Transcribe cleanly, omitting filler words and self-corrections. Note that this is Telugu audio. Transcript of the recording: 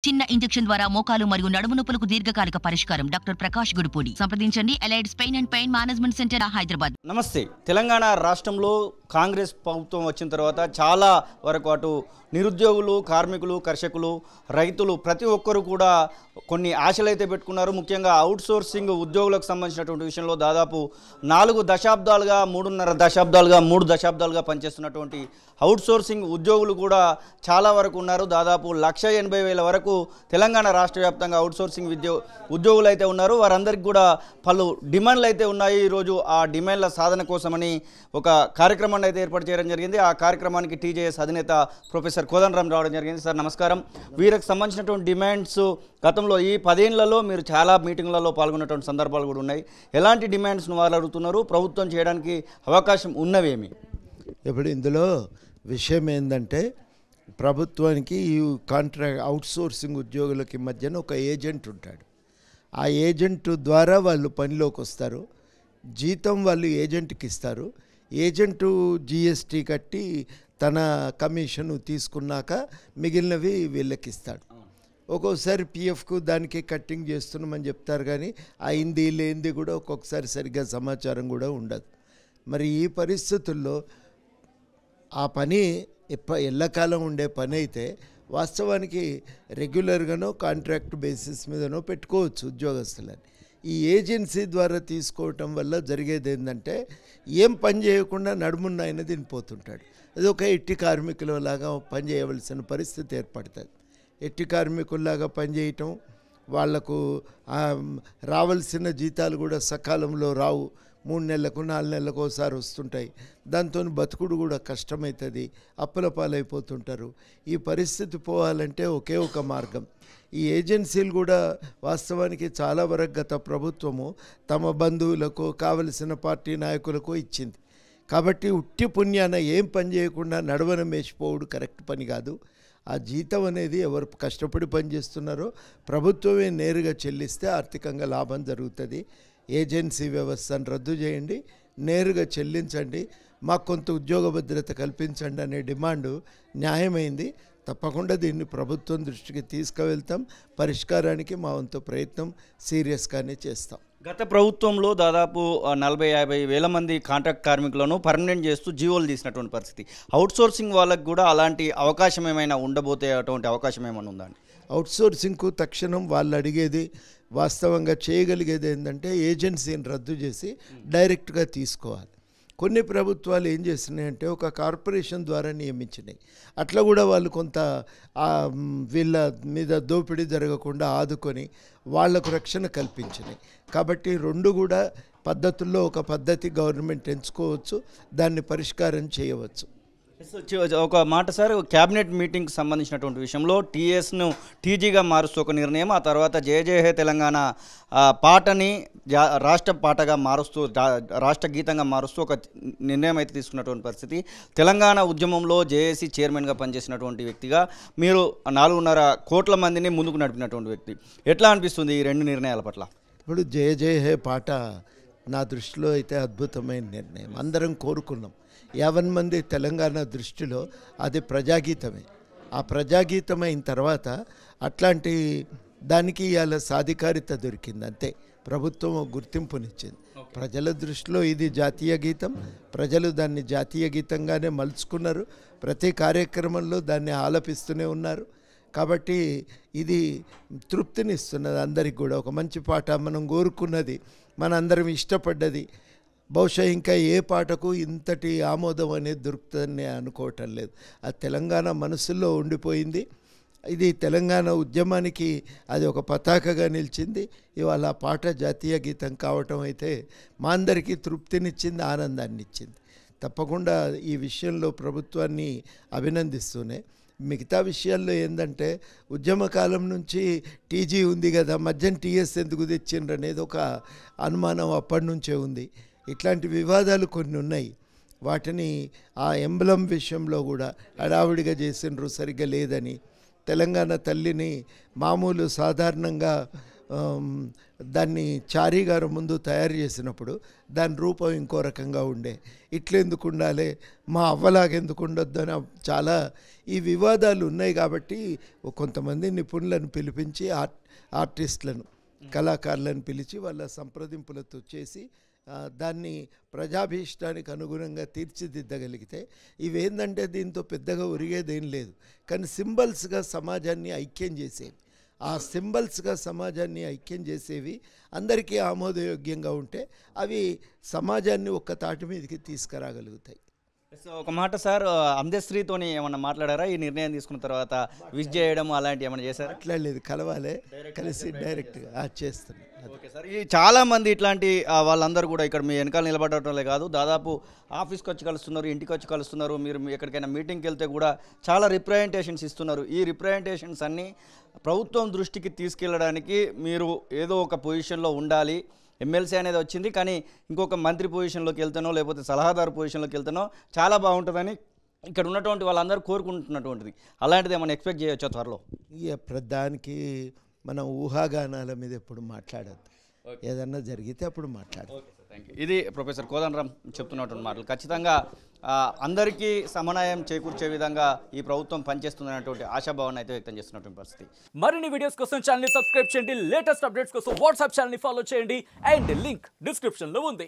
చిన్న ఇంజెక్షన్ ద్వారా మోకాలు మరియు నడుము నొప్పులకు దీర్ఘకాలిక పరిష్కారం. డాక్టర్ ప్రకాష్ గుడిపూడి. సంప్రదించండి. ఎలైడ్స్ pain and pain management centre, Hyderabad. నమస్తే. తెలంగాణ రాష్ట్రంలో కాంగ్రెస్ ప్రభుత్వం వచ్చిన తర్వాత చాలా వరకు అటు నిరుద్యోగులు, కార్మికులు, కర్షకులు, రైతులు ప్రతి ఒక్కరు కూడా కొన్ని ఆశలు అయితే పెట్టుకున్నారు. ముఖ్యంగా అవుట్సోర్సింగ్ ఉద్యోగులకు సంబంధించినటువంటి విషయంలో దాదాపు 4 దశాబ్దాలుగా 3.5 దశాబ్దాలుగా 3 దశాబ్దాలుగా పనిచేస్తున్నటువంటి అవుట్సోర్సింగ్ ఉద్యోగులు కూడా చాలా వరకు ఉన్నారు. దాదాపు 1,80,000 వరకు తెలంగాణ రాష్ట్ర వ్యాప్తంగా అవుట్సోర్సింగ్ ఉద్యోగులు అయితే ఉన్నారు. వారందరికీ కూడా పలు డిమాండ్లు అయితే ఉన్నాయి. ఈరోజు ఆ డిమాండ్ల సాధన కోసమని ఒక కార్యక్రమాన్ని అయితే ఏర్పాటు చేయడం జరిగింది. ఆ కార్యక్రమానికి టీజేఎస్ అధినేత ప్రొఫెసర్ కోదండరాం రావడం జరిగింది. సార్ నమస్కారం. వీరికి సంబంధించినటువంటి డిమాండ్స్ గతంలో ఈ 10 ఏళ్లలో మీరు చాలా మీటింగ్లలో పాల్గొన్నటువంటి సందర్భాలు కూడా ఉన్నాయి. ఎలాంటి డిమాండ్స్ను వాళ్ళు అడుగుతున్నారు? ప్రభుత్వం చేయడానికి అవకాశం ఉన్నవేమి? ఇప్పుడు ఇందులో విషయం ఏంటంటే, ప్రభుత్వానికి ఈ అవుట్సోర్సింగ్ ఉద్యోగులకి మధ్యన ఒక ఏజెంట్ ఉంటాడు. ఆ ఏజెంట్ ద్వారా వాళ్ళు పనిలోకి వస్తారు. జీతం వాళ్ళు ఏజెంట్కి ఇస్తారు. ఏజెంటు జిఎస్టీ కట్టి తన కమిషన్ తీసుకున్నాక మిగిలినవి వీళ్ళకి ఇస్తాడు. ఒక్కొక్కసారి పిఎఫ్కు దానికి కట్టింగ్ చేస్తున్నామని చెప్తారు, కానీ అయింది లేనిది కూడా ఒక్కొక్కసారి సరిగ్గా సమాచారం కూడా ఉండదు. మరి ఈ పరిస్థితుల్లో ఆ పని ఎల్లకాలం ఉండే పని అయితే వాస్తవానికి రెగ్యులర్గానో కాంట్రాక్ట్ బేసిస్ మీదనో పెట్టుకోవచ్చు ఉద్యోగస్తులని. ఈ ఏజెన్సీ ద్వారా తీసుకోవటం వల్ల జరిగేది ఏంటంటే, ఏం పని చేయకుండా నడుమున్న ఆయన తినిపోతుంటాడు. అది ఒక ఎట్టి కార్మికులలాగా పని చేయవలసిన పరిస్థితి ఏర్పడుతుంది. ఎట్టి కార్మికుల్లాగా పనిచేయటం, వాళ్లకు రావాల్సిన జీతాలు కూడా సకాలంలో రావు. 3 నెలలకు 4 నెలలకు ఒకసారి వస్తుంటాయి. దాంతో బతుకుడు కూడా కష్టమవుతుంది. అప్పుల పాలైపోతుంటారు. ఈ పరిస్థితి పోవాలంటే ఒకే ఒక మార్గం. ఈ ఏజెన్సీలు కూడా వాస్తవానికి చాలా వరకు గత ప్రభుత్వము తమ బంధువులకు, కావలసిన పార్టీ నాయకులకు ఇచ్చింది. కాబట్టి ఉట్టి పుణ్యాన ఏం పని చేయకుండా నడవన మేసిపోవుడు కరెక్ట్ పని కాదు. ఆ జీతం అనేది ఎవరు కష్టపడి పనిచేస్తున్నారో ప్రభుత్వమే నేరుగా చెల్లిస్తే ఆర్థికంగా లాభం జరుగుతుంది. ఏజెన్సీ వ్యవస్థను రద్దు చేయండి, నేరుగా చెల్లించండి, మాకు కొంత ఉద్యోగ భద్రత కల్పించండి అనే డిమాండు న్యాయమైంది. తప్పకుండా దీన్ని ప్రభుత్వం దృష్టికి తీసుకువెళ్తాం. పరిష్కారానికి మా వంతు ప్రయత్నం సీరియస్గానే చేస్తాం. గత ప్రభుత్వంలో దాదాపు 40-50 వేల మంది కాంట్రాక్ట్ కార్మికులను పర్మనెంట్ చేస్తూ జీవోలు తీసినటువంటి పరిస్థితి. అవుట్సోర్సింగ్ వాళ్ళకు కూడా అలాంటి అవకాశం ఏమైనా ఉండబోతే అటువంటి అవకాశం ఏమైనా ఉందా? అవుట్సోర్సింగ్కు తక్షణం వాళ్ళు అడిగేది, వాస్తవంగా చేయగలిగేది ఏంటంటే ఏజెన్సీని రద్దు చేసి డైరెక్ట్గా తీసుకోవాలి. కొన్ని ప్రభుత్వాలు ఏం చేస్తున్నాయంటే ఒక కార్పొరేషన్ ద్వారా నియమించినాయి. అట్లా కూడా వాళ్ళు కొంత వీళ్ళ మీద దోపిడీ జరగకుండా ఆదుకొని వాళ్లకు రక్షణ కల్పించినాయి. కాబట్టి 2 కూడా పద్ధతుల్లో ఒక పద్ధతి గవర్నమెంట్ ఎంచుకోవచ్చు, దాన్ని పరిష్కారం చేయవచ్చు. ఒక మాట సార్, క్యాబినెట్ మీటింగ్కి సంబంధించినటువంటి విషయంలో టీఎస్ను టీజీగా మారుస్తూ ఒక నిర్ణయం, ఆ తర్వాత జయ జయ హే తెలంగాణ పాటని రాష్ట్ర పాటగా మారుస్తూ, రాష్ట్ర గీతంగా మారుస్తూ ఒక నిర్ణయం అయితే తీసుకున్నటువంటి పరిస్థితి. తెలంగాణ ఉద్యమంలో జేఏసీ చైర్మన్గా పనిచేసినటువంటి వ్యక్తిగా మీరు 4.5 కోట్ల మందిని ముందుకు నడిపినటువంటి వ్యక్తి. ఎట్లా అనిపిస్తుంది ఈ 2 నిర్ణయాల పట్ల? ఇప్పుడు జయ జయ హే పాట నా దృష్టిలో అయితే అద్భుతమైన నిర్ణయం. అందరం కోరుకున్నాం. 50 మంది తెలంగాణ దృష్టిలో అది ప్రజాగీతమే. ఆ ప్రజాగీతం అయిన తర్వాత అట్లాంటి దానికి ఇవాళ సాధికారిత దొరికింది. అంతే, ప్రభుత్వం గుర్తింపునిచ్చింది. ప్రజల దృష్టిలో ఇది జాతీయ గీతం. ప్రజలు దాన్ని జాతీయ గీతంగానే మలుచుకున్నారు. ప్రతి కార్యక్రమంలో దాన్ని ఆలపిస్తూనే ఉన్నారు. కాబట్టి ఇది తృప్తినిస్తున్నది అందరికి కూడా. ఒక మంచి పాట, మనం కోరుకున్నది, మనందరం ఇష్టపడ్డది. బహుశా ఇంకా ఏ పాటకు ఇంతటి ఆమోదం అనేది దొరుకుతుందని అనుకోవటం లేదు. ఆ తెలంగాణ మనసుల్లో ఉండిపోయింది. ఇది తెలంగాణ ఉద్యమానికి అది ఒక పతాకగా నిలిచింది. ఇవాళ ఆ పాట జాతీయ గీతం కావటం అయితే మా అందరికీ తృప్తినిచ్చింది, ఆనందాన్ని ఇచ్చింది. తప్పకుండా ఈ విషయంలో ప్రభుత్వాన్ని అభినందిస్తూనే, మిగతా విషయాల్లో ఏంటంటే, ఉద్యమకాలం నుంచి టీజీ ఉంది కదా, మధ్యన టీఎస్ ఎందుకు తెచ్చిండ్రు అనేది ఒక అనుమానం అప్పటి నుంచే ఉంది. ఇట్లాంటి వివాదాలు కొన్ని ఉన్నాయి. వాటిని ఆ ఎంబ్లం విషయంలో కూడా హడావుడిగా చేసిండ్రు, సరిగ్గా లేదని. తెలంగాణ తల్లిని మామూలు సాధారణంగా దాన్ని చారీ గారు ముందు తయారు చేసినప్పుడు దాని రూపం ఇంకో రకంగా ఉండే, ఇట్లెందుకు ఉండాలి, మా అవ్వలాగెందుకు ఉండొద్దు అని చాలా ఈ వివాదాలు ఉన్నాయి. కాబట్టి కొంతమంది నిపుణులను పిలిపించి ఆర్టిస్టులను కళాకారులను పిలిచి వాళ్ళ సంప్రదింపులతో చేసి దాన్ని ప్రజాభీష్టానికి అనుగుణంగా తీర్చిదిద్దగలిగితే ఇవేందంటే దీంతో పెద్దగా ఒరిగేదేం లేదు, కానీ సింబల్స్గా సమాజాన్ని ఐక్యం చేసేవి, ఆ సింబల్స్గా సమాజాన్ని ఐక్యం చేసేవి అందరికీ ఆమోదయోగ్యంగా ఉంటే అవి సమాజాన్ని ఒక్క తాటి మీదకి తీసుకురాగలుగుతాయి. సో ఒక మాట సార్, అందశ్రీతోని ఏమన్నా మాట్లాడారా ఈ నిర్ణయం తీసుకున్న తర్వాత? విష్ చేయడం అలాంటివి ఏమైనా చేశారా? మాట్లాడలేదు, కలవాలి, కలిసి డైరెక్ట్గా చేస్తున్నాం. ఓకే సార్, ఈ చాలామంది ఇట్లాంటి వాళ్ళందరూ కూడా ఇక్కడ మీ వెనకాల నిలబడటంలే కాదు, దాదాపు ఆఫీస్కి వచ్చి కలుస్తున్నారు, ఇంటికి వచ్చి కలుస్తున్నారు, మీరు ఎక్కడికైనా మీటింగ్కి వెళ్తే కూడా చాలా రిప్రజెంటేషన్స్ ఇస్తున్నారు. ఈ రిప్రజెంటేషన్స్ అన్నీ ప్రభుత్వం దృష్టికి తీసుకెళ్ళడానికి మీరు ఏదో ఒక పొజిషన్లో ఉండాలి. ఎమ్మెల్సీ అనేది వచ్చింది, కానీ ఇంకొక మంత్రి పొజిషన్లోకి వెళ్తానో లేకపోతే సలహాదారు పొజిషన్లోకి వెళ్తానో చాలా బాగుంటుందని ఇక్కడ ఉన్నటువంటి వాళ్ళందరూ కోరుకుంటున్నటువంటిది. అలాంటిది ఏమైనా ఎక్స్పెక్ట్ చేయొచ్చా త్వరలో? దానికి మనం ఊహాగానాల మీద ఎప్పుడు మాట్లాడద్దు, ఏదన్నా జరిగితే అప్పుడు మాట్లాడదు. ఇది ప్రొఫెసర్ కోదండరాం చెప్తున్నటువంటి మాటలు. ఖచ్చితంగా అందరికీ సమన్వయం చేకూర్చే విధంగా ఈ ప్రభుత్వం పనిచేస్తుందనేటువంటి ఆశాభావాన్ని అయితే వ్యక్తం చేస్తున్నటువంటి పరిస్థితి. మరిన్ని వీడియోస్ కోసం ఛానల్ ని సబ్స్క్రైబ్ చేయండి, లేటెస్ట్ అప్డేట్స్ కోసం వాట్సాప్ ఛానల్ ని ఫాలో చేయండి, అండ్ లింక్ డిస్క్రిప్షన్ లో ఉంది.